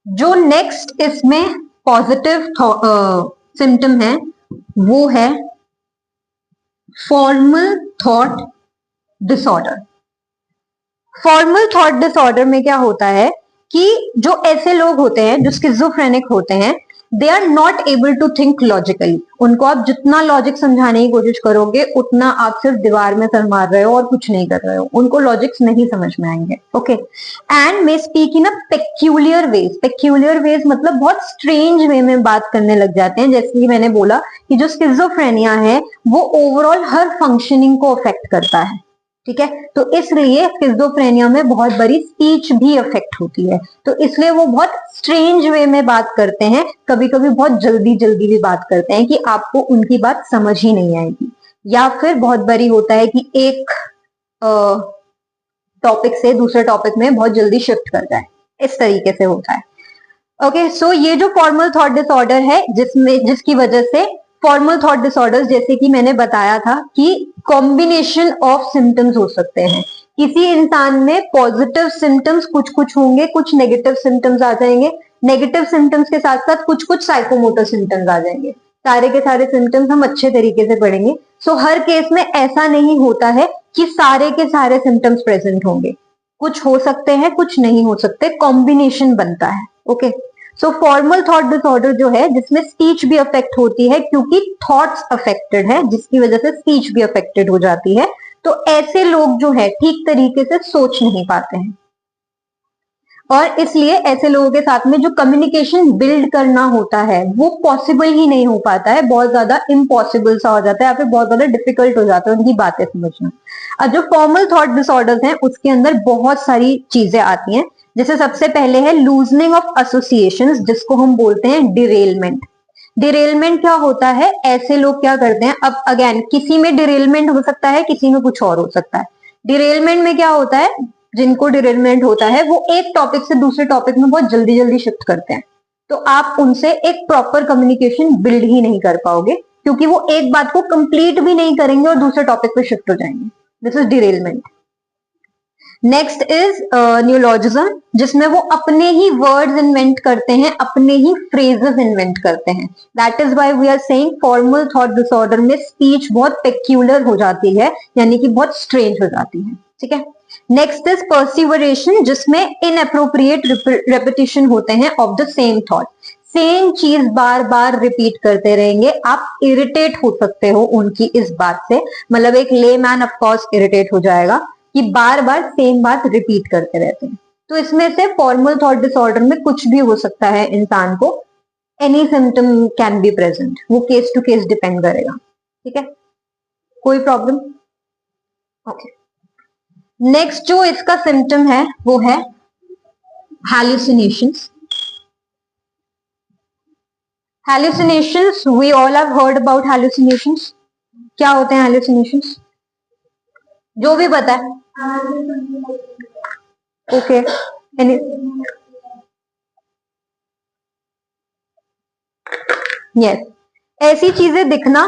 जो नेक्स्ट इसमें positive symptom है वो है formal thought disorder. Formal thought disorder में क्या होता है कि जो ऐसे लोग होते हैं जो स्किज़ोफ्रेनिक होते हैं, they are not able to think logically. उनको आप जितना लॉजिक समझाने की कोशिश करोगे उतना आप सिर्फ दीवार में सर मार रहे हो और कुछ नहीं कर रहे हो, उनको लॉजिक्स नहीं समझ में आएंगे। Okay, and may speak in a peculiar ways. Peculiar ways मतलब बहुत स्ट्रेंज वे में बात करने लग जाते हैं। जैसे कि मैंने बोला कि जो स्किज़ोफ्रेनिया है वो ओवरऑल हर फंक्शनिंग को अफेक्ट करता है, ठीक है। तो इसलिए स्किज़ोफ्रेनिया में बहुत बड़ी स्पीच भी अफेक्ट होती है, तो इसलिए वो बहुत स्ट्रेंज वे में बात करते हैं, कभी कभी बहुत जल्दी जल्दी भी बात करते हैं कि आपको उनकी बात समझ ही नहीं आएगी। या फिर बहुत बारी होता है कि एक टॉपिक से दूसरे टॉपिक में बहुत जल्दी शिफ्ट कर जाए, इस तरीके से होता है। ओके, सो ये जो फॉर्मल थॉट डिसऑर्डर है जिसकी वजह से फॉर्मल थॉट डिसऑर्डर्स, जैसे कि मैंने बताया था कि कॉम्बिनेशन ऑफ सिम्टम्स हो सकते हैं। किसी इंसान में पॉजिटिव सिम्टम्स कुछ कुछ होंगे, कुछ नेगेटिव सिम्टम्स आ जाएंगे, नेगेटिव सिम्टम्स के साथ साथ कुछ कुछ साइकोमोटर सिम्टम्स आ जाएंगे। सारे के सारे सिम्टम्स हम अच्छे तरीके से पढ़ेंगे। सो हर केस में ऐसा नहीं होता है कि सारे के सारे सिम्टम्स प्रेजेंट होंगे, कुछ हो सकते हैं कुछ नहीं हो सकते, कॉम्बिनेशन बनता है। ओके, सो फॉर्मल थॉट डिसऑर्डर जो है जिसमें स्पीच भी अफेक्ट होती है, क्योंकि थॉट्स अफेक्टेड है जिसकी वजह से स्पीच भी अफेक्टेड हो जाती है। तो ऐसे लोग जो है ठीक तरीके से सोच नहीं पाते हैं, और इसलिए ऐसे लोगों के साथ में जो कम्युनिकेशन बिल्ड करना होता है वो पॉसिबल ही नहीं हो पाता है, बहुत ज्यादा इम्पॉसिबल सा हो जाता है, या फिर बहुत ज्यादा डिफिकल्ट हो जाता है उनकी बातें समझना। अब जो फॉर्मल थॉट डिसऑर्डर्स हैं उसके अंदर बहुत सारी चीजें आती हैं। जैसे सबसे पहले है लूजनिंग ऑफ एसोसिएशंस, जिसको हम बोलते हैं डिरेलमेंट। डिरेलमेंट क्या होता है, ऐसे लोग क्या करते हैं, अब अगेन किसी में डिरेलमेंट हो सकता है, किसी में कुछ और हो सकता है। डिरेलमेंट में क्या होता है, जिनको डिरेलमेंट होता है वो एक टॉपिक से दूसरे टॉपिक में बहुत जल्दी जल्दी शिफ्ट करते हैं, तो आप उनसे एक प्रॉपर कम्युनिकेशन बिल्ड ही नहीं कर पाओगे, क्योंकि वो एक बात को कंप्लीट भी नहीं करेंगे और दूसरे टॉपिक पे शिफ्ट हो जाएंगे। This is derailment. Next is neologism, जिसमें वो अपने ही वर्ड्स इन्वेंट करते हैं, अपने ही फ्रेजेस इन्वेंट करते हैं। That is why we are saying formal thought disorder में स्पीच बहुत पेक्यूलर हो जाती है, यानी कि बहुत स्ट्रेंज हो जाती है, ठीक है। नेक्स्ट इज पर्सिवरेशन, जिसमें इनअप्रोप्रिएट रेपिटेशन होते हैं of the same thought. Same चीज बार बार रिपीट करते रहेंगे, आप इरिटेट हो सकते हो उनकी इस बात से, मतलब एक लेमैन ऑफ कोर्स इरिटेट हो जाएगा कि बार बार सेम बात रिपीट करते रहते हैं। तो इसमें से फॉर्मल थॉट डिसऑर्डर में कुछ भी हो सकता है इंसान को, any symptom can be present, वो केस टू केस डिपेंड करेगा, ठीक है। कोई प्रॉब्लम? ओके, नेक्स्ट जो इसका सिम्टम है वो है hallucinations. Hallucinations, we all have heard about hallucinations. क्या होते हैं hallucinations? जो भी पता है। ओके, यस, ऐसी चीजें दिखना,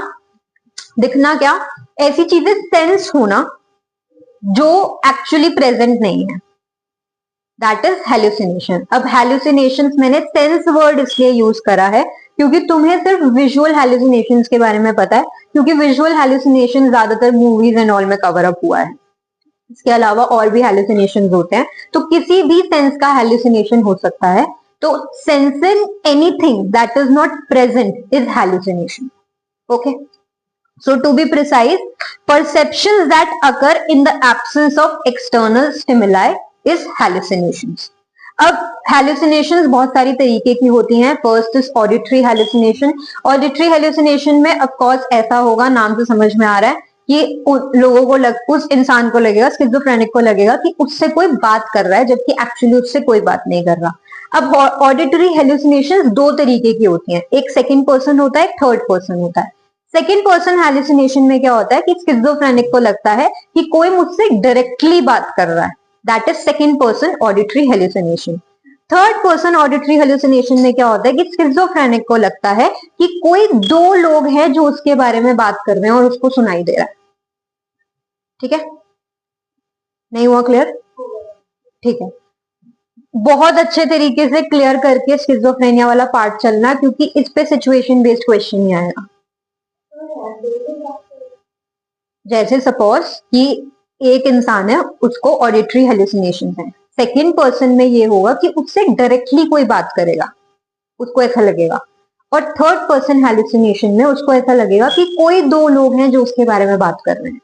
दिखना क्या, ऐसी चीजें सेंस होना जो एक्चुअली प्रेजेंट नहीं है, दैट इज हेल्यूसिनेशन। अब हेल्यूसिनेशंस मैंने सेंस वर्ड इसलिए यूज करा है क्योंकि तुम्हें सिर्फ विजुअल हेल्यूसिनेशंस के बारे में पता है, क्योंकि विजुअल हेल्यूसिनेशन ज्यादातर मूवीज एंड ऑल में कवर अप हुआ है। इसके अलावा और भी हेल्यूसिनेशंस होते हैं, तो किसी भी सेंस का हेल्यूसिनेशन हो सकता है। तो sensing anything that is not present is hallucination. Okay, so to be precise, perceptions that occur in the absence of external stimuli is hallucinations. अब hallucinations बहुत सारी तरीके की होती हैं। First is auditory hallucination. Auditory hallucination में of course ऐसा होगा, नाम से समझ में आ रहा है कि लोगों को उस इंसान को लगेगा, स्किज़ोफ्रेनिक को लगेगा कि उससे कोई बात कर रहा है, जबकि एक्चुअली उससे कोई बात नहीं कर रहा। अब ऑडिटरी हेल्यूसिनेशन दो तरीके की होती हैं, एक सेकंड पर्सन होता है, एक थर्ड पर्सन होता है। सेकेंड पर्सन हेल्यूसिनेशन में क्या होता है कि स्किज़ोफ्रेनिक को लगता है कि कोई मुझसे डायरेक्टली बात कर रहा है, that is second person auditory hallucination. Third person auditory hallucination में क्या होता है कि स्किज़ोफ्रेनिक को लगता है कि कोई दो लोग हैं जो उसके बारे में बात कर रहे हैं और उसको सुनाई दे रहा है, ठीक है। नहीं हुआ क्लियर? ठीक है। बहुत अच्छे तरीके से क्लियर करके स्किज़ोफ्रेनिया वाला पार्ट चलना, क्योंकि इस पे सिचुएशन बेस्ड क्वेश्चन ही आएगा। जैसे सपोज कि एक इंसान है, उसको ऑडिटरी हेलुसिनेशन है, सेकेंड पर्सन में ये होगा कि उससे डायरेक्टली कोई बात करेगा, उसको ऐसा लगेगा, और थर्ड पर्सन हेलुसिनेशन में उसको ऐसा लगेगा कि कोई दो लोग हैं जो उसके बारे में बात कर रहे हैं।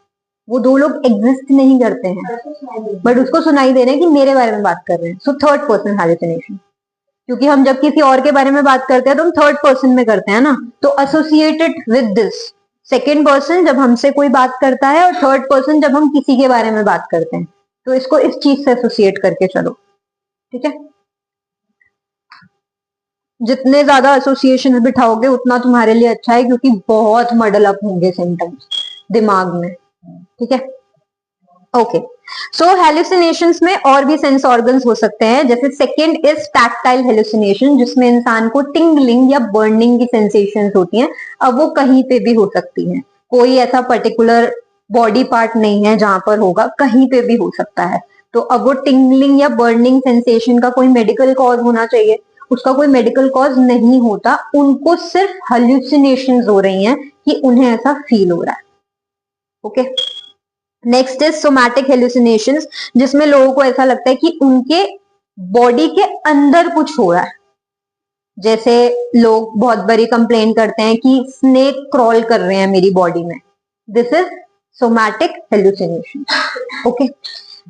वो दो लोग एग्जिस्ट नहीं करते हैं, बट उसको सुनाई दे रहे हैं कि मेरे बारे में बात कर रहे हैं। सो थर्ड पर्सन हेलुसिनेशन, क्योंकि हम जब किसी और के बारे में बात करते हैं तो हम थर्ड पर्सन में करते हैं ना, तो associated with this, second person जब हमसे कोई बात करता है और थर्ड पर्सन जब हम किसी के बारे में बात करते हैं, तो इसको इस चीज से एसोसिएट करके चलो, ठीक है। जितने ज्यादा एसोसिएशन बिठाओगे उतना तुम्हारे लिए अच्छा है, क्योंकि बहुत मडल अप होंगे सिम्टम्स दिमाग में, ठीक है। ओके, सो हेलुसिनेशंस में और भी सेंस ऑर्गन्स हो सकते हैं। जैसे सेकंड इज टैक्टाइल हेलुसिनेशन, जिसमें इंसान को टिंगलिंग या बर्निंग की सेंसेशंस होती हैं। अब वो कहीं पे भी हो सकती हैं, कोई ऐसा पर्टिकुलर बॉडी पार्ट नहीं है जहां पर होगा, कहीं पे भी हो सकता है। तो अब वो टिंगलिंग या बर्निंग सेंसेशन का कोई मेडिकल कॉज होना चाहिए, उसका कोई मेडिकल कॉज नहीं होता, उनको सिर्फ हेलुसिनेशंस हो रही हैं कि उन्हें ऐसा फील हो रहा है। Okay, next is somatic hallucinations, जिसमें लोगों को ऐसा लगता है कि उनके बॉडी के अंदर कुछ हो रहा है। जैसे लोग बहुत बड़ी कंप्लेन करते हैं कि स्नेक क्रॉल कर रहे हैं मेरी बॉडी में, this is somatic hallucination. Okay,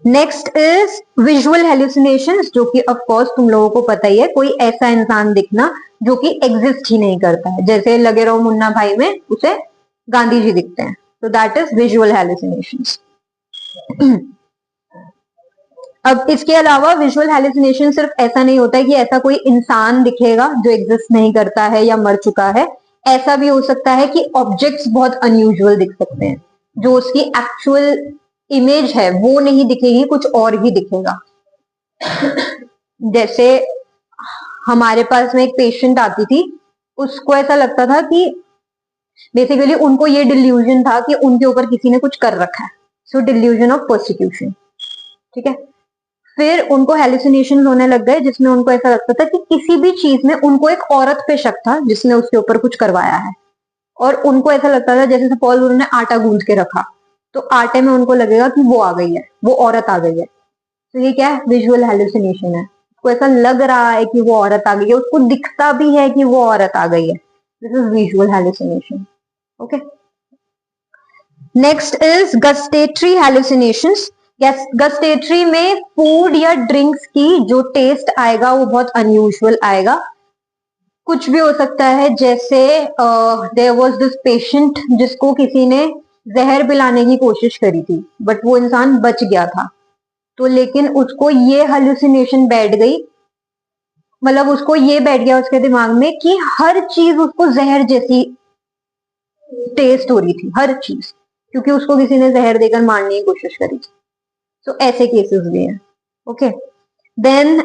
next is visual hallucinations, जो कि ऑफ कोर्स तुम लोगों को पता ही है, कोई ऐसा इंसान दिखना जो कि एग्जिस्ट ही नहीं करता है। जैसे लगे रहो मुन्ना भाई में उसे गांधी जी दिखते हैं, तो दैट इज विजुअल हेलुसिनेशंस। अब इसके अलावा विजुअल हेलुसिनेशन सिर्फ ऐसा नहीं होता है कि ऐसा कोई इंसान दिखेगा जो एग्जिस्ट नहीं करता है या मर चुका है, ऐसा भी हो सकता है कि ऑब्जेक्ट्स बहुत अनयूजुअल दिख सकते हैं, जो उसकी एक्चुअल इमेज है वो नहीं दिखेगी, कुछ और ही दिखेगा। जैसे हमारे पास में एक पेशेंट आती थी, उसको ऐसा लगता था कि बेसिकली उनको ये डिल्यूजन था कि उनके ऊपर किसी ने कुछ कर रखा है, सो डिल्यूजन ऑफ परसिक्यूशन, ठीक है। फिर उनको हेलुसिनेशन होने लग गए, जिसमें उनको ऐसा लगता था कि किसी भी चीज में उनको एक औरत पे शक था जिसने उसके ऊपर कुछ करवाया है, और उनको ऐसा लगता था जैसे सपोज उन्होंने आटा गूंथ के रखा, तो आटे में उनको लगेगा कि वो आ गई है, वो औरत आ गई है। तो ये क्या है? विजुअल हेलुसिनेशन है। उसको ऐसा लग रहा है कि वो औरत आ गई है, उसको दिखता भी है कि वो औरत आ गई है। This is visual hallucination. Okay, next is gustatory hallucinations. Gustatory में फूड या ड्रिंक्स की जो टेस्ट आएगा वो बहुत अनयूजुअल आएगा। कुछ भी हो सकता है, जैसे देयर वाज दिस पेशेंट जिसको किसी ने जहर पिलाने की कोशिश करी थी, बट वो इंसान बच गया था, तो लेकिन उसको ये हेलुसिनेशन बैठ गई, मतलब उसको ये बैठ गया उसके दिमाग में कि हर चीज उसको जहर जैसी टेस्ट हो रही थी, हर चीज, क्योंकि उसको किसी ने जहर देकर मारने की कोशिश करी थी। तो ऐसे केसेस भी हैं। Okay, then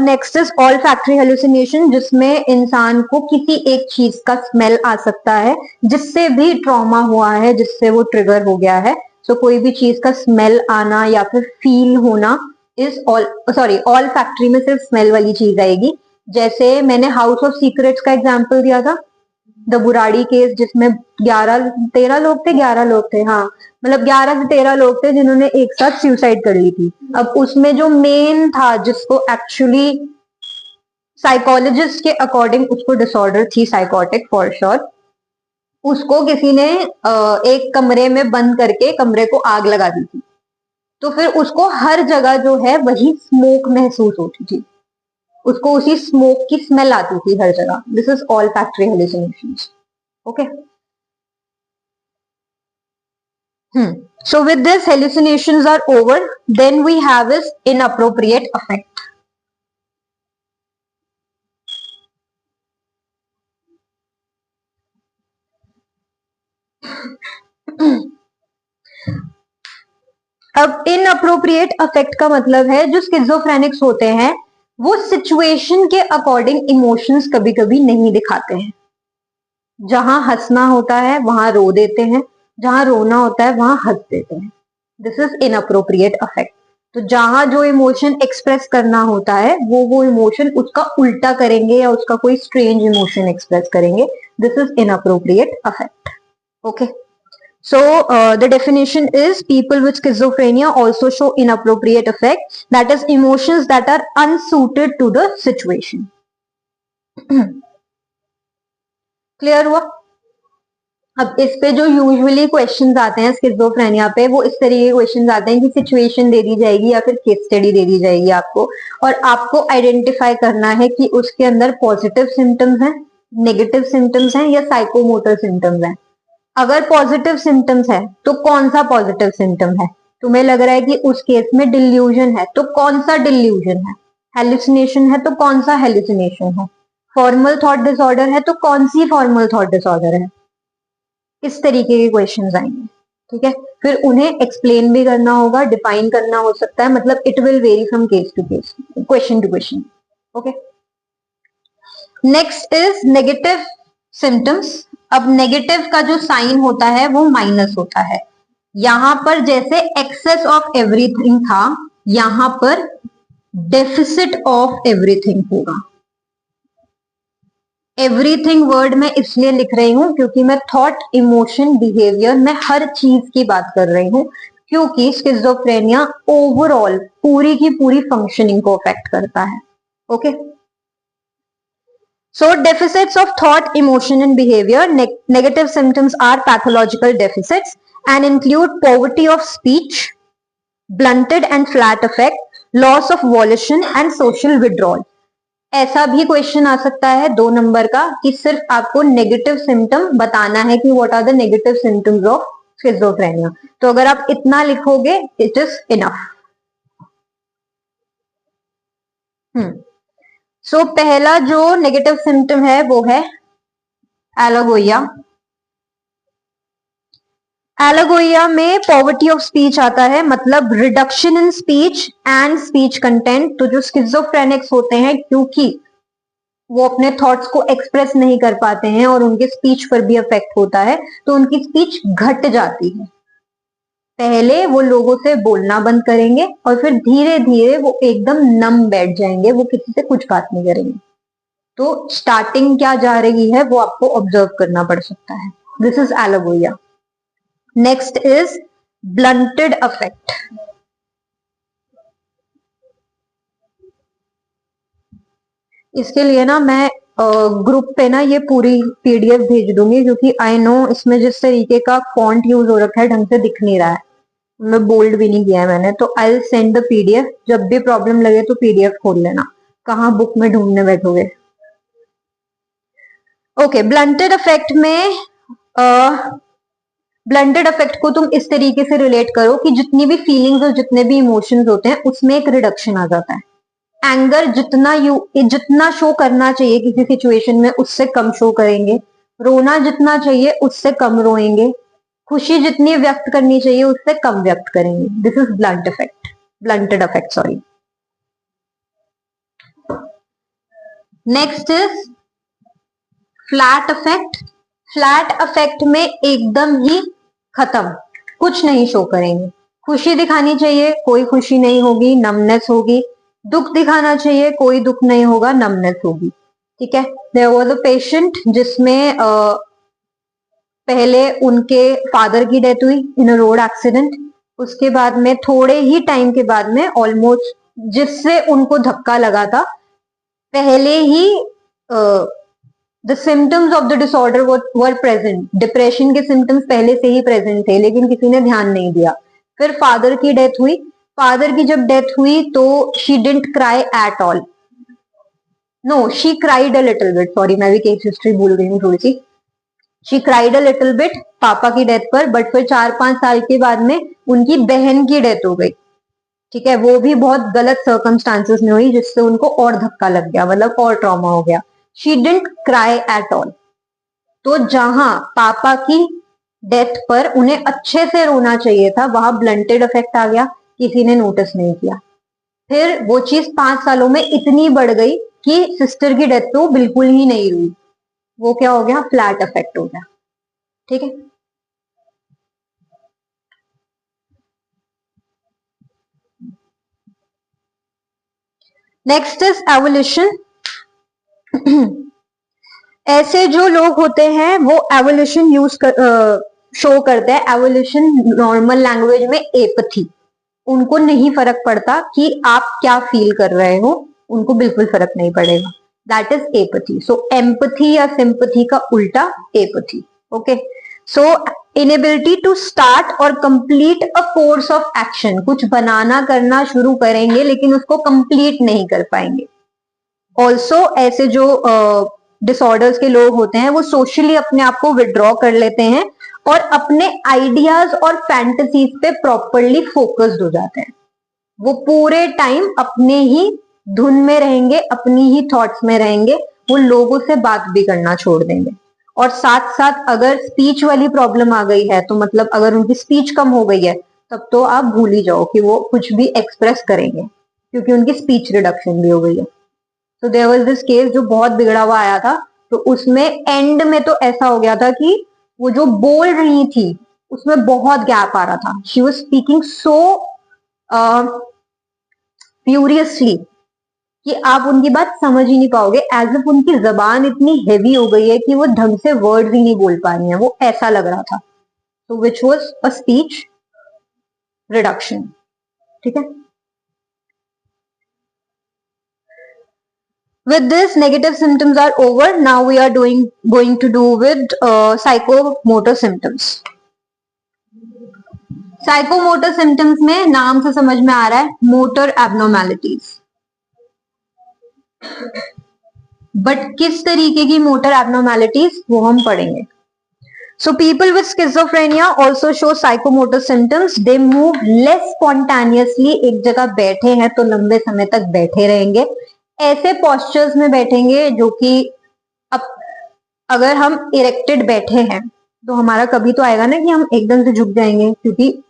next is olfactory hallucination, जिसमें इंसान को किसी एक चीज का स्मेल आ सकता है, जिससे भी ट्रॉमा हुआ है, जिससे वो ट्रिगर हो गया है। सो कोई भी चीज का स्मेल आना या फिर फील होना is all, sorry, all factory में सिर्फ स्मेल वाली चीज आएगी। जैसे मैंने हाउस ऑफ सीक्रेट्स का एग्जाम्पल दिया था, द बुराड़ी केस, जिसमें 13 लोग थे, 11 लोग थे, हाँ, मतलब 11 से 13 लोग थे जिन्होंने एक साथ सुसाइड कर ली थी। अब उसमें जो मेन था, जिसको एक्चुअली साइकोलॉजिस्ट के अकॉर्डिंग उसको डिसऑर्डर थी, साइकोटिक फॉर श्योर, उसको किसी ने एक कमरे में बंद करके कमरे को आग लगा दी थी। तो फिर उसको हर जगह जो है वही स्मोक महसूस होती थी, उसको उसी स्मोक की स्मेल आती थी हर जगह। This is all factory hallucinations. Okay, so with this hallucinations are over, then we have is inappropriate affect. अब इनअप्रोप्रिएट अफेक्ट का मतलब है जो स्किज़ोफ्रेनिक्स होते हैं वो सिचुएशन के अकॉर्डिंग इमोशंस कभी कभी नहीं दिखाते हैं। जहां हंसना होता है वहां रो देते हैं, जहां रोना होता है वहां हंस देते हैं। This is inappropriate affect. तो जहां जो इमोशन एक्सप्रेस करना होता है वो इमोशन उसका उल्टा करेंगे या उसका कोई स्ट्रेंज इमोशन एक्सप्रेस करेंगे. This is inappropriate affect. Okay. So the definition is people with schizophrenia also show inappropriate affect, that is emotions that are unsuited to the situation. Clear हुआ? अब इस पे जो यूजुअली क्वेश्चंस आते हैं schizophrenia पे, वो इस तरीके के क्वेश्चंस आते हैं कि सिचुएशन दे दी जाएगी या फिर केस स्टडी दे दी जाएगी आपको, और आपको आइडेंटिफाई करना है कि उसके अंदर पॉजिटिव सिम्टम्स हैं, नेगेटिव सिम्टम्स हैं या साइकोमोटर सिम्टम्स हैं. अगर पॉजिटिव सिम्टम्स है तो कौन सा पॉजिटिव सिम्टम है? तुम्हें लग रहा है कि उस केस में डिल्यूजन है, तो कौन सा डिल्यूजन है? हेलुसिनेशन है तो कौन सा हेलुसिनेशन है? फॉर्मल थॉट डिसऑर्डर है तो कौन सी फॉर्मल थॉट डिसऑर्डर है? इस तरीके के क्वेश्चंस आएंगे. ठीक है. फिर उन्हें एक्सप्लेन भी करना होगा, डिफाइन करना हो सकता है, मतलब it will vary from case to case, question to question. Okay. Next is negative symptoms. अब नेगेटिव का जो साइन होता है वो माइनस होता है. यहां पर जैसे एक्सेस ऑफ एवरीथिंग था, यहां पर डेफिसिट ऑफ एवरीथिंग होगा. एवरीथिंग वर्ड मैं इसलिए लिख रही हूं क्योंकि मैं थॉट, इमोशन, बिहेवियर में हर चीज की बात कर रही हूं, क्योंकि स्किज़ोफ्रेनिया ओवरऑल पूरी की पूरी फंक्शनिंग को अफेक्ट करता है. Okay. So deficits of thought, emotion and behavior, negative symptoms are pathological deficits and include poverty of speech, blunted and flat affect, loss of volition and social withdrawal. ऐसा भी question आ सकता है 2 number का कि सिर्फ आपको नेगेटिव सिम्टम बताना है कि what are the negative symptoms of schizophrenia. तो अगर आप इतना लिखोगे इट इज इनफ. सो पहला जो नेगेटिव सिम्टम है वो है एलागोइया. एलागोइया में पॉवर्टी ऑफ स्पीच आता है, मतलब reduction in speech and speech content. तो जो स्किज़ोफ्रेनिक्स होते हैं, क्योंकि वो अपने थॉट्स को एक्सप्रेस नहीं कर पाते हैं और उनके स्पीच पर भी अफेक्ट होता है, तो उनकी स्पीच घट जाती है. पहले वो लोगों से बोलना बंद करेंगे और फिर धीरे धीरे वो एकदम नम बैठ जाएंगे, वो किसी से कुछ बात नहीं करेंगे. तो स्टार्टिंग क्या जा रही है वो आपको ऑब्जर्व करना पड़ सकता है. This is alogia. Next is blunted affect. इसके लिए ना मैं ग्रुप पे ना ये पूरी पीडीएफ भेज दूंगी, क्योंकि आई नो इसमें जिस तरीके का फॉन्ट यूज हो रखा है ढंग से दिख नहीं रहा है, मैं बोल्ड भी नहीं किया है मैंने. तो I will send the PDF. जब भी प्रॉब्लम लगे तो पीडीएफ खोल लेना. कहाँ बुक में ढूंढने बैठोगे. ओके. ब्लंटेड अफेक्ट में ब्लंटेड अफेक्ट को तुम इस तरीके से रिलेट करो कि जितनी भी फीलिंग्स और जितने भी इमोशंस होते हैं उसमें एक रिडक्शन आ जाता है. एंगर जितना शो करना चाहिए किसी सिचुएशन में उससे कम शो करेंगे. रोना जितना चाहिए उससे कम रोएंगे. खुशी जितनी व्यक्त करनी चाहिए उससे कम व्यक्त करेंगे. This is blunted affect, sorry. Next is flat affect. Flat affect में एकदम ही खत्म, कुछ नहीं शो करेंगे. खुशी दिखानी चाहिए, कोई खुशी नहीं होगी, नमनेस होगी. दुख दिखाना चाहिए, कोई दुख नहीं होगा, नमनेस होगी. ठीक है. देयर वाज अ पेशेंट जिसमें पहले उनके फादर की डेथ हुई इन अ रोड एक्सीडेंट. उसके बाद में थोड़े ही टाइम के बाद में ऑलमोस्ट जिससे उनको धक्का लगा था, पहले ही the symptoms of the disorder were present. Depression के सिम्टम्स पहले से ही प्रेजेंट थे, लेकिन किसी ने ध्यान नहीं दिया. फिर फादर की डेथ हुई. फादर की जब डेथ हुई तो she didn't cry at all. No, she cried a little bit. Sorry, मैं भी केस हिस्ट्री भूल गई हूँ थोड़ी सी. She cried a little bit पापा की डेथ पर, बट फिर 4-5 साल के बाद में उनकी बहन की डेथ हो गई. ठीक है. वो भी बहुत गलत सर्कमस्टांसेस में हुई, जिससे उनको और धक्का लग गया, मतलब और ट्रॉमा हो गया. She didn't cry at all. तो जहां पापा की डेथ पर उन्हें अच्छे से रोना चाहिए था, वहां ब्लंटेड इफेक्ट आ गया, किसी ने नोटिस नहीं किया. फिर वो चीज 5 सालों में इतनी बढ़ गई कि सिस्टर की डेथ पे वो बिल्कुल ही नहीं रुई. वो क्या हो गया? फ्लैट इफेक्ट हो गया. ठीक है. Next is evolution. ऐसे जो लोग होते हैं वो एवोल्यूशन शो करते हैं। एवोल्यूशन नॉर्मल लैंग्वेज में एपथी। उनको नहीं फर्क पड़ता कि आप क्या फील कर रहे हो, उनको बिल्कुल फर्क नहीं पड़ेगा। That is apathy. So empathy या सिंपथी का उल्टा apathy. Okay, so inability to start और complete a course of action. कुछ बनाना करना शुरू करेंगे लेकिन उसको कंप्लीट नहीं कर पाएंगे। ऑल्सो ऐसे जो डिसऑर्डर्स के लोग होते हैं वो सोशली अपने आप को विड्रॉ कर लेते हैं और अपने आइडियाज और फैंटेसीज पे प्रॉपरली फोकस्ड हो जाते हैं। वो पूरे टाइम अपने ही धुन में रहेंगे, अपनी ही थॉट्स में रहेंगे। वो लोगों से बात भी करना छोड़ देंगे। और साथ साथ अगर स्पीच वाली प्रॉब्लम आ गई है, तो मतलब अगर उनकी स्पीच कम हो गई है, तब तो आप भूल ही जाओ कि वो कुछ भी एक्सप्रेस करेंगे, क्योंकि उनकी स्पीच रिडक्शन भी हो गई है। तो देयर वाज दिस केस जो बहुत बिगड़ा हुआ आया था। तो उसमें एंड में तो ऐसा हो गया था कि वो जो बोल रही थी उसमें बहुत गैप आ रहा था। She was speaking so furiously कि आप उनकी बात समझ ही नहीं पाओगे। एज इफ उनकी जबान इतनी हेवी हो गई है कि वो ढंग से वर्ड्स ही नहीं बोल पा रही हैं, वो ऐसा लग रहा था। तो which was a speech reduction. ठीक है। With this, negative symptoms are over. Now we are going to do with psychomotor symptoms. Psychomotor symptoms में नाम से समझ में आ रहा है motor abnormalities. बट किस तरीके की मोटर एबनॉर्मेलिटीज वो हम पढ़ेंगे। So people with schizophrenia also show psychomotor symptoms. They move less spontaneously. एक जगह बैठे हैं तो लंबे समय तक बैठे रहेंगे, ऐसे postures में बैठेंगे जो कि अब अगर हम इरेक्टेड बैठे हैं तो हमारा कभी तो आएगा ना कि हम एकदम से झुक जाएंगे, क्योंकि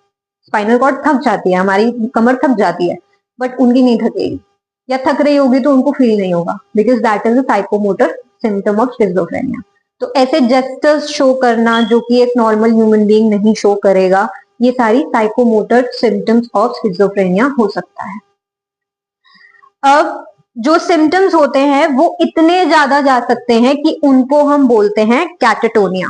स्पाइनल कॉर्ड थक जाती है, हमारी कमर थक जाती है। बट उनकी नहीं थकेगी, या थक रही होगी तो उनको फील नहीं होगा, because that is a psychomotor symptom of schizophrenia. तो ऐसे जेस्टर्स शो करना जो कि एक नॉर्मल ह्यूमन बीइंग नहीं शो करेगा, ये सारी साइकोमोटर सिम्टम्स ऑफ स्किज़ोफ्रेनिया हो सकता है। अब जो सिम्टम्स होते हैं वो इतने ज्यादा जा सकते हैं कि उनको हम बोलते हैं कैटाटोनिया।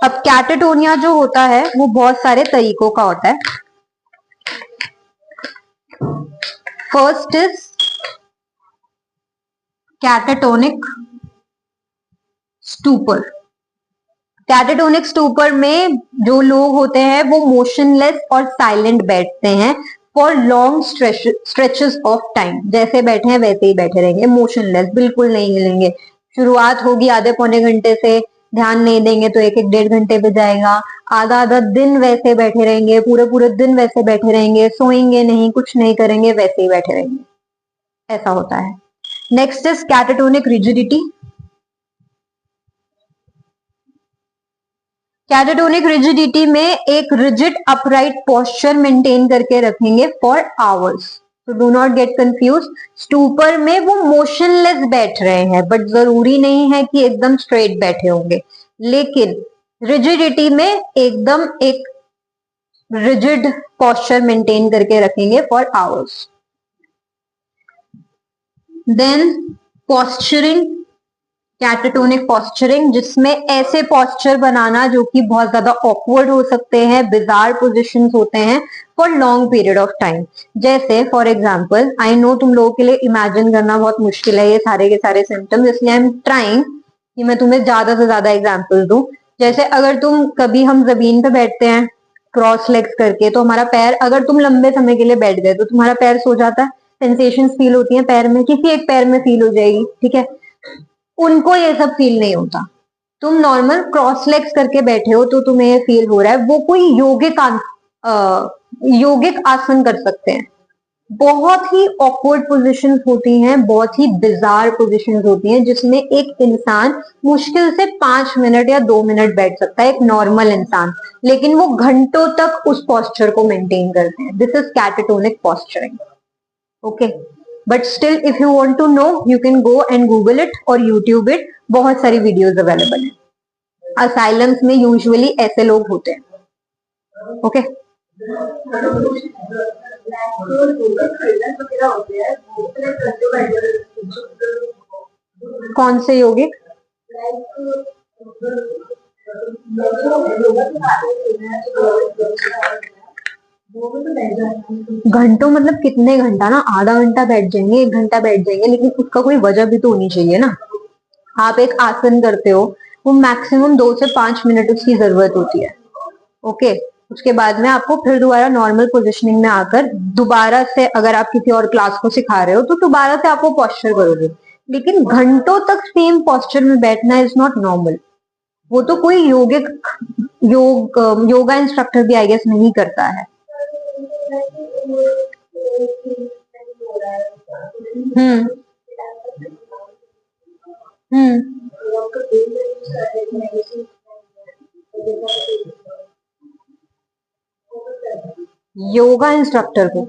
अब कैटाटोनिया जो होता है वो बहुत सारे तरीकों का होता है। First is catatonic stupor. Catatonic stupor में जो लोग होते हैं वो मोशनलेस और साइलेंट बैठते हैं for long stretches of time. जैसे बैठे हैं वैसे ही बैठे रहेंगे, मोशनलेस, बिल्कुल नहीं हिलेंगे। शुरुआत होगी आधे पौने घंटे से, ध्यान नहीं देंगे तो एक एक डेढ़ घंटे पे जाएगा। आधा आधा दिन वैसे बैठे रहेंगे, पूरे पूरे दिन वैसे बैठे रहेंगे, सोएंगे नहीं, कुछ नहीं करेंगे, वैसे ही बैठे रहेंगे, ऐसा होता है। Next is catatonic rigidity. Catatonic rigidity में एक रिजिड अपराइट पोस्चर मेंटेन करके रखेंगे फॉर आवर्स। तो do not get confuse. Stupor में वो मोशनलेस बैठ रहे हैं, बट जरूरी नहीं है कि एकदम स्ट्रेट बैठे होंगे, लेकिन रिजिडिटी में एकदम एक रिजिड पोस्चर मेंटेन करके रखेंगे for hours. Then posturing, catatonic posturing, जिसमें ऐसे पोस्चर बनाना जो कि बहुत ज्यादा ऑकवर्ड हो सकते हैं, बिजार पोजिशंस होते हैं for long period of time. जैसे फॉर एग्जाम्पल, आई नो तुम लोगों के लिए इमेजिन करना बहुत मुश्किल है ये सारे के सारे सिम्टम्स, इसलिए आई एम ट्राइंग कि मैं तुम्हें ज्यादा से ज्यादा एग्जाम्पल दूं। जैसे अगर तुम कभी हम जमीन पे बैठते हैं क्रॉस लेग्स करके, तो हमारा पैर, अगर तुम लंबे समय के लिए बैठ गए तो तुम्हारा पैर सो जाता है, सेंसेशन फील होती है पैर में, किसी एक पैर में फील हो जाएगी, ठीक है। उनको ये सब फील नहीं होता। तुम नॉर्मल क्रॉस लेग्स करके बैठे हो तो तुम्हें ये फील हो रहा है, वो कोई योगिक आसन कर सकते हैं। बहुत ही ऑकवर्ड पोजीशंस होती हैं, बहुत ही बिजार पोजीशंस होती हैं, जिसमें एक इंसान मुश्किल से 5 मिनट या 2 मिनट बैठ सकता है, एक नॉर्मल इंसान, लेकिन वो घंटों तक उस पोस्चर को मेंटेन करते हैं। This is catatonic posturing. Okay, but still if you want to know, you can go and Google it और यूट्यूब इट, बहुत सारी वीडियोस अवेलेबल है। असाइलम्स में यूजुअली ऐसे लोग होते हैं. ओके. कौन से यौगिक? घंटों मतलब कितने घंटा ना, आधा घंटा बैठ जाएंगे, 1 घंटा बैठ जाएंगे, लेकिन उसका कोई वजह भी तो होनी चाहिए ना. आप एक आसन करते हो, वो मैक्सिमम 2 से 5 मिनट उसकी जरूरत होती है. ओके. उसके बाद में आपको फिर दोबारा नॉर्मल पोजिशनिंग में आकर दोबारा से, अगर आप किसी और क्लास को सिखा रहे हो तो दोबारा से आप वो पॉस्चर करोगे. लेकिन घंटों तक सेम पॉस्चर में बैठना इज नॉट नॉर्मल. वो तो कोई योगा इंस्ट्रक्टर भी आई गेस नहीं करता है. हम्म. हम्म. योगा इंस्ट्रक्टर को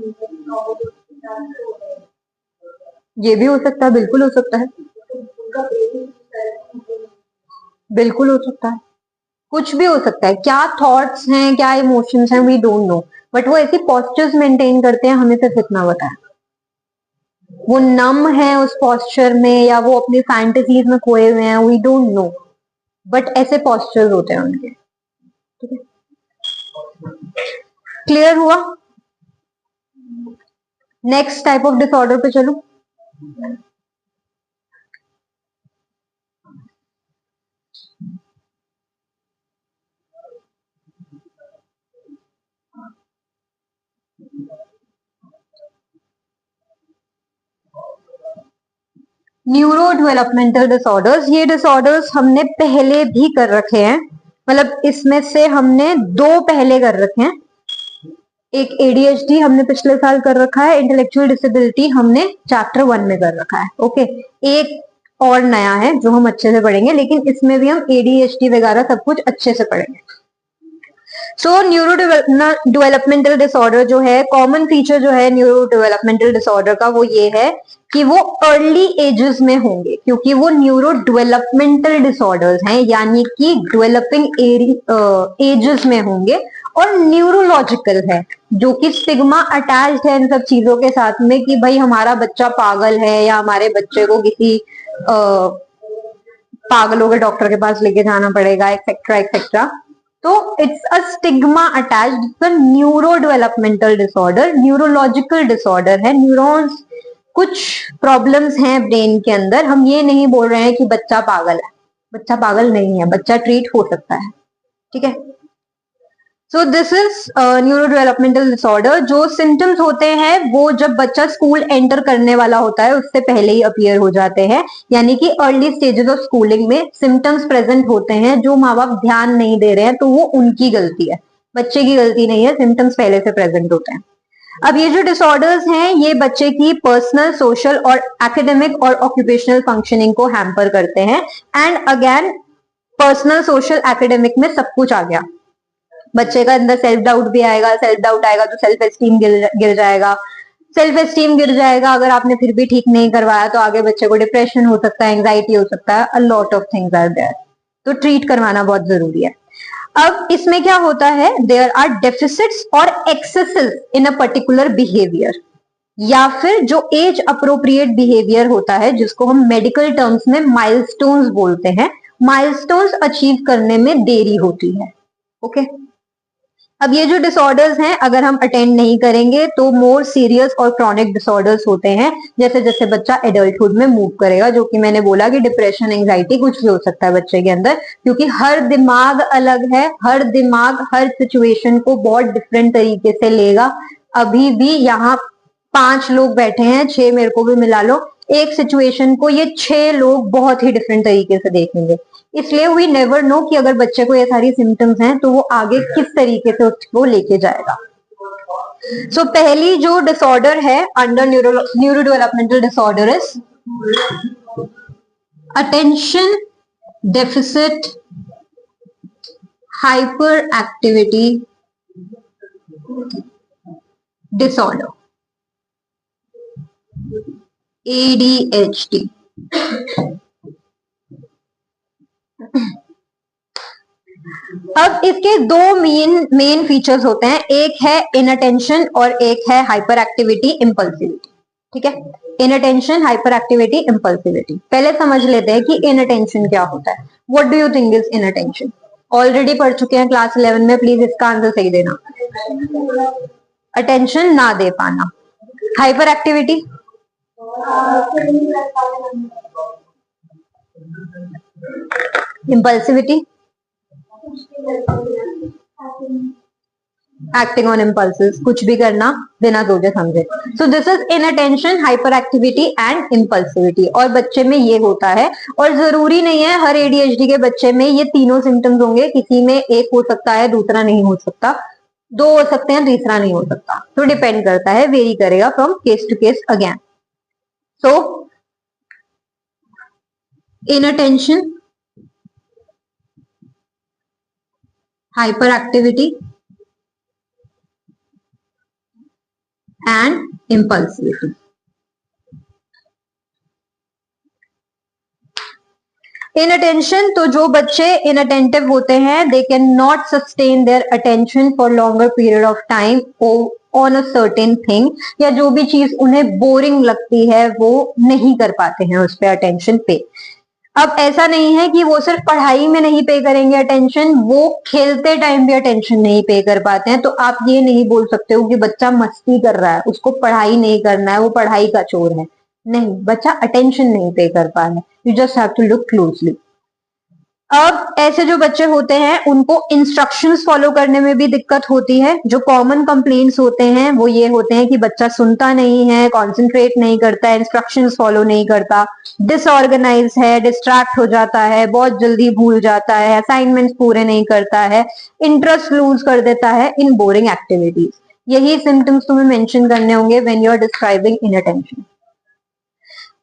ये भी हो सकता है, बिल्कुल हो सकता है, बिल्कुल हो सकता है, कुछ भी हो सकता है. क्या थॉट्स हैं, क्या इमोशंस हैं, वी डोंट नो. बट वो ऐसी पॉस्चर्स मेंटेन करते हैं, हमें सिर्फ इतना पता है. वो नम है उस पॉस्चर में या वो अपनी फैंटेसीज में खोए हुए हैं, वी डोंट नो. बट ऐसे पॉस्चर्स होते हैं उनके. ठीक है. क्लियर हुआ? नेक्स्ट टाइप ऑफ डिसऑर्डर पे चलो. Neuro developmental disorders. ये डिसऑर्डर्स हमने पहले भी कर रखे हैं, मतलब इसमें से हमने 2 पहले कर रखे हैं. एक एडीएचडी हमने पिछले साल कर रखा है, इंटेलेक्चुअल डिसेबिलिटी हमने चैप्टर 1 में कर रखा है. ओके. एक और नया है जो हम अच्छे से पढ़ेंगे, लेकिन इसमें भी हम एडीएचडी वगैरह सब कुछ अच्छे से पढ़ेंगे. सो न्यूरो डेवलपमेंटल डिसऑर्डर जो है, कॉमन फीचर जो है न्यूरो डेवलपमेंटल डिसऑर्डर का, वो ये है कि वो अर्ली एजेस में होंगे, क्योंकि वो न्यूरो डेवलपमेंटल डिसऑर्डर्स हैं, यानी कि डेवलपिंग एजेस में होंगे, और न्यूरोलॉजिकल है, जो कि स्टिग्मा अटैच्ड है इन सब चीजों के साथ में, कि भाई हमारा बच्चा पागल है या हमारे बच्चे को किसी पागलों के डॉक्टर के पास लेके जाना पड़ेगा, एक्सेट्रा एक्सेट्रा. तो it's a stigma attached. It's a neuro developmental disorder, neurological disorder है. न्यूरॉन्स कुछ प्रॉब्लम्स हैं ब्रेन के अंदर. हम ये नहीं बोल रहे हैं कि बच्चा पागल है, बच्चा पागल नहीं है, बच्चा ट्रीट हो सकता है. ठीक है. सो this is neuro developmental disorder. जो सिम्टम्स होते हैं वो जब बच्चा स्कूल एंटर करने वाला होता है उससे पहले ही अपीयर हो जाते हैं, यानी कि अर्ली स्टेजेस ऑफ स्कूलिंग में सिम्टम्स प्रेजेंट होते हैं. जो माँ बाप ध्यान नहीं दे रहे हैं तो वो उनकी गलती है, बच्चे की गलती नहीं है. सिम्टम्स पहले से प्रेजेंट होते हैं. अब ये जो डिसऑर्डर्स हैं ये बच्चे की पर्सनल, सोशल और एकेडमिक और ऑक्यूपेशनल फंक्शनिंग को हैम्पर करते हैं. And again personal, social, academic में सब कुछ आ गया. बच्चे का अंदर सेल्फ डाउट भी आएगा, सेल्फ डाउट आएगा तो सेल्फ एस्टीम गिर जाएगा. सेल्फ एस्टीम गिर जाएगा अगर आपने फिर भी ठीक नहीं करवाया तो आगे बच्चे को डिप्रेशन हो सकता है, एंग्जाइटी हो सकता है, a lot of things are there. तो ट्रीट करवाना बहुत जरूरी है. अब इसमें क्या होता है, देयर आर डेफिसिट्स और excesses in a particular behaviour, या फिर जो एज अप्रोप्रिएट बिहेवियर होता है जिसको हम मेडिकल टर्म्स में माइलस्टोन्स बोलते हैं. माइलस्टोन्स अचीव करने में देरी होती है. ओके. अब ये जो डिसऑर्डर्स हैं अगर हम अटेंड नहीं करेंगे तो मोर सीरियस और क्रॉनिक डिसऑर्डर्स होते हैं, जैसे जैसे बच्चा एडल्टहुड में मूव करेगा. जो कि मैंने बोला कि डिप्रेशन, एंग्जाइटी कुछ भी हो सकता है बच्चे के अंदर, क्योंकि हर दिमाग अलग है, हर दिमाग हर सिचुएशन को बहुत डिफरेंट तरीके से लेगा. अभी भी यहाँ 5 लोग बैठे हैं, 6 मेरे को भी मिला लो, एक सिचुएशन को ये 6 लोग बहुत ही डिफरेंट तरीके से देखेंगे. इसलिए वी नेवर नो कि अगर बच्चे को ये सारी सिम्टम्स हैं तो वो आगे किस तरीके से उसको लेके जाएगा. सो पहली जो डिसऑर्डर है under neuro developmental disorder is attention deficit hyper activity disorder, ADHD. अब इसके दो मेन फीचर्स होते हैं, एक है इनअटेंशन और एक है हाइपर एक्टिविटी इम्पल्सिविटी। ठीक है, इनअटेंशन, हाइपर एक्टिविटी, इम्पल्सिविटी। पहले समझ लेते हैं कि इनअटेंशन क्या होता है। What do you think is inattention? Already पढ़ चुके हैं क्लास 11 में, प्लीज इसका आंसर सही देना। अटेंशन ना दे पाना। Hyperactivity, impulsivity, acting on impulses, कुछ भी करना बिना सोचे समझे। So this is inattention, hyperactivity and impulsivity. और बच्चे में ये होता है, और जरूरी नहीं है हर एडीएचडी के बच्चे में ये तीनों सिम्टम्स होंगे, किसी में एक हो सकता है, दूसरा नहीं हो सकता, दो हो सकते हैं, तीसरा नहीं हो सकता। तो डिपेंड करता है, वेरी करेगा from case to case again. So inattention, hyperactivity and impulsivity. Inattention, तो जो बच्चे इनअटेंटिव होते हैं, they can not sustain their attention for longer period of time on a certain thing, या जो भी चीज उन्हें बोरिंग लगती है वो नहीं कर पाते हैं उस पर अटेंशन पे। अब ऐसा नहीं है कि वो सिर्फ पढ़ाई में नहीं पे करेंगे अटेंशन, वो खेलते टाइम भी अटेंशन नहीं पे कर पाते हैं। तो आप ये नहीं बोल सकते हो कि बच्चा मस्ती कर रहा है, उसको पढ़ाई नहीं करना है, वो पढ़ाई का चोर है। नहीं, बच्चा अटेंशन नहीं पे कर पा रहा है। You just have to look closely. अब ऐसे जो बच्चे होते हैं उनको इंस्ट्रक्शंस फॉलो करने में भी दिक्कत होती है। जो कॉमन कंप्लेंट्स होते हैं वो ये होते हैं कि बच्चा सुनता नहीं है, कॉन्सेंट्रेट नहीं करता है, इंस्ट्रक्शंस फॉलो नहीं करता, डिसऑर्गेनाइज है, डिस्ट्रैक्ट हो जाता है, बहुत जल्दी भूल जाता है, असाइनमेंट्स पूरे नहीं करता है, इंटरेस्ट लूज कर देता है इन बोरिंग एक्टिविटीज। यही सिम्टम्स तुम्हें मेंशन करने होंगे when you are describing inattention.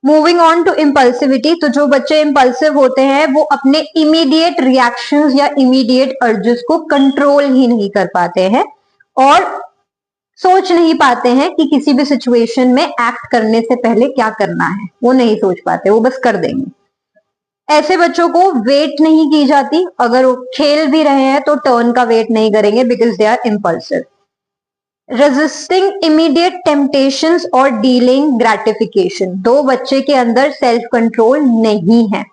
Moving on to impulsivity, तो जो बच्चे इम्पल्सिव होते हैं वो अपने इमीडिएट रिएक्शंस या इमीडिएट अर्जेस को कंट्रोल ही नहीं कर पाते हैं और सोच नहीं पाते हैं कि किसी भी सिचुएशन में एक्ट करने से पहले क्या करना है। वो नहीं सोच पाते, वो बस कर देंगे। ऐसे बच्चों को वेट नहीं की जाती, अगर वो खेल भी रहे हैं तो टर्न का वेट नहीं करेंगे because they are impulsive. Resisting immediate temptations और डीलिंग ग्रेटिफिकेशन, दो बच्चे के अंदर सेल्फ कंट्रोल नहीं है।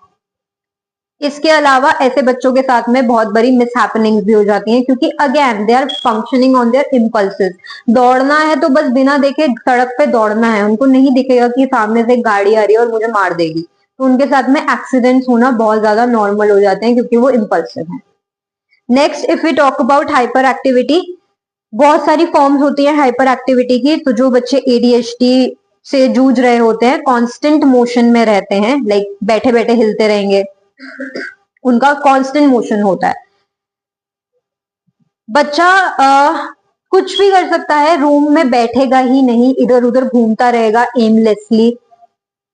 इसके अलावा ऐसे बच्चों के साथ में बहुत बड़ी मिसहैपनिंग्स भी हो जाती हैं, क्योंकि again they are functioning on their impulses. दौड़ना है तो बस बिना देखे सड़क पे दौड़ना है, उनको नहीं दिखेगा कि सामने से गाड़ी आ रही है और मुझे मार देगी, तो उनके साथ में एक्सीडेंट्स होना बहुत ज्यादा नॉर्मल हो जाते हैं क्योंकि वो इम्पल्सिव है। Next, if we talk about hyperactivity, बहुत सारी फॉर्म्स होती है हाइपर एक्टिविटी की। तो जो बच्चे एडीएचडी से जूझ रहे होते हैं, कांस्टेंट मोशन में रहते हैं, लाइक बैठे बैठे हिलते रहेंगे, उनका कांस्टेंट मोशन होता है। बच्चा कुछ भी कर सकता है, रूम में बैठेगा ही नहीं, इधर उधर घूमता रहेगा एमलेसली,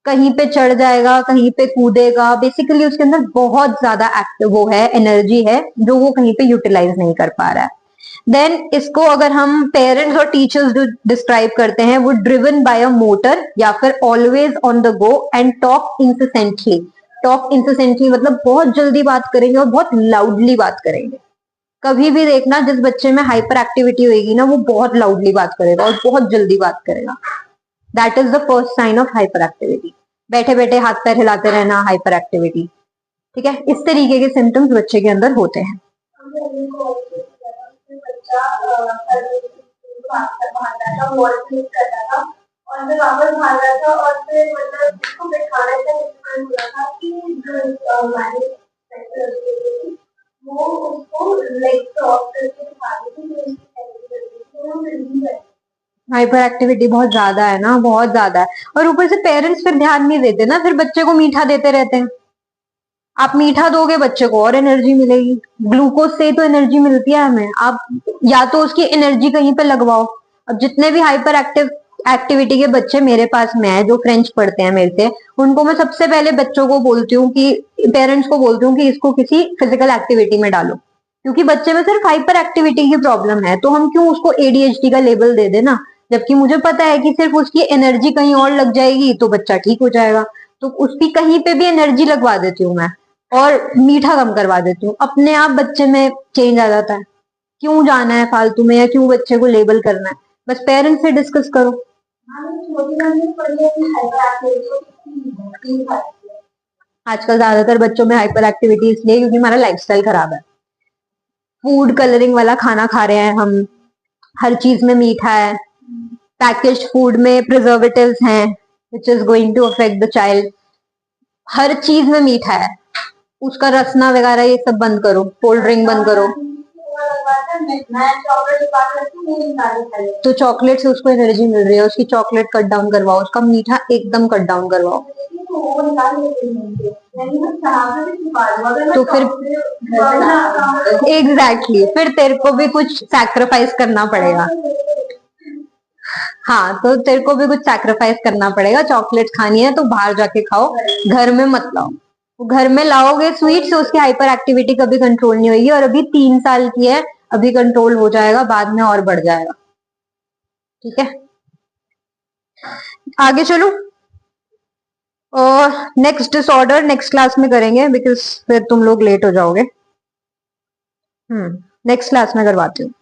कहीं पे चढ़ जाएगा, कहीं पे कूदेगा। बेसिकली उसके अंदर बहुत ज्यादा एक्टिव वो है, एनर्जी है जो वो कहीं पे यूटिलाइज नहीं कर पा रहा है। देन इसको अगर हम पेरेंट्स और टीचर्स जो डिस्क्राइब करते हैं, वो ड्रिवन बाय अ मोटर या फिर always on the go and talk incessantly. Talk incessantly मतलब बहुत जल्दी बात करेंगे और बहुत लाउडली बात करेंगे। कभी भी देखना जिस बच्चे में हाइपर एक्टिविटी होगी ना, वो बहुत लाउडली बात करेगा और बहुत जल्दी बात करेगा। That is the first sign of hyperactivity. बैठे बैठे हाथ पैर हिलाते रहना, हाइपर एक्टिविटी। ठीक है, इस तरीके के सिम्टम्स बच्चे के अंदर होते हैं। और फिर वापस भाग रहा था और फिर मतलब इसको बिठाने का डिफिकल्ट हुआ था कि जो मैंने वो उसको लेग क्रॉस करके बिठा दी थी, तो उसकी हाइपर एक्टिविटी बहुत ज्यादा है ना, बहुत ज्यादा है। और ऊपर से पेरेंट्स फिर ध्यान नहीं देते ना, फिर बच्चे को मीठा देते रहते हैं। आप मीठा दोगे बच्चे को और एनर्जी मिलेगी, ग्लूकोज से तो एनर्जी मिलती है हमें। आप या तो उसकी एनर्जी कहीं पे लगवाओ। अब जितने भी हाइपर एक्टिविटी के बच्चे मेरे पास में है, जो फ्रेंच पढ़ते हैं मेरे से, उनको मैं सबसे पहले बच्चों को बोलती हूँ कि पेरेंट्स को बोलती हूँ कि इसको किसी फिजिकल एक्टिविटी में डालो, क्योंकि बच्चे में सिर्फ हाइपर एक्टिविटी की प्रॉब्लम है, तो हम क्यों उसको एडीएचडी का लेबल दे देना, जबकि मुझे पता है कि सिर्फ उसकी एनर्जी कहीं और लग जाएगी तो बच्चा ठीक हो जाएगा। तो उसकी कहीं पे भी एनर्जी लगवा देती हूँ मैं, और मीठा कम करवा देती हूँ, अपने आप बच्चे में चेंज आ जाता है। क्यों जाना है फालतू में, या क्यों बच्चे को लेबल करना है, बस पेरेंट्स से डिस्कस करो। आजकल ज्यादातर बच्चों में हाइपर एक्टिविटी इसलिए क्योंकि हमारा लाइफस्टाइल खराब है। फूड कलरिंग वाला खाना खा रहे हैं हम, हर चीज में मीठा है, पैकेज्ड फूड में प्रिजर्वेटिव्स हैं which is going to affect the child, हर चीज में मीठा है, उसका रसना वगैरह ये सब बंद करो, कोल्ड ड्रिंक बंद करो। तो चॉकलेट से उसको एनर्जी मिल रही है, उसकी चॉकलेट कट डाउन करवाओ, उसका मीठा एकदम कट डाउन करवाओ। तो फिर एग्जैक्टली फिर तेरे को भी कुछ सैक्रिफाइस करना पड़ेगा। हाँ, तो तेरे को भी कुछ सैक्रिफाइस करना पड़ेगा। चॉकलेट खानी है तो बाहर जाके खाओ, घर में मत लाओ। घर में लाओगे स्वीट से उसकी हाइपर एक्टिविटी कभी कंट्रोल नहीं होगी, और अभी 3 साल की है, अभी कंट्रोल हो जाएगा, बाद में और बढ़ जाएगा। ठीक है, आगे चलो। और नेक्स्ट डिसऑर्डर नेक्स्ट क्लास में करेंगे, बिकॉज फिर तुम लोग लेट हो जाओगे। नेक्स्ट क्लास में करवाती हूँ।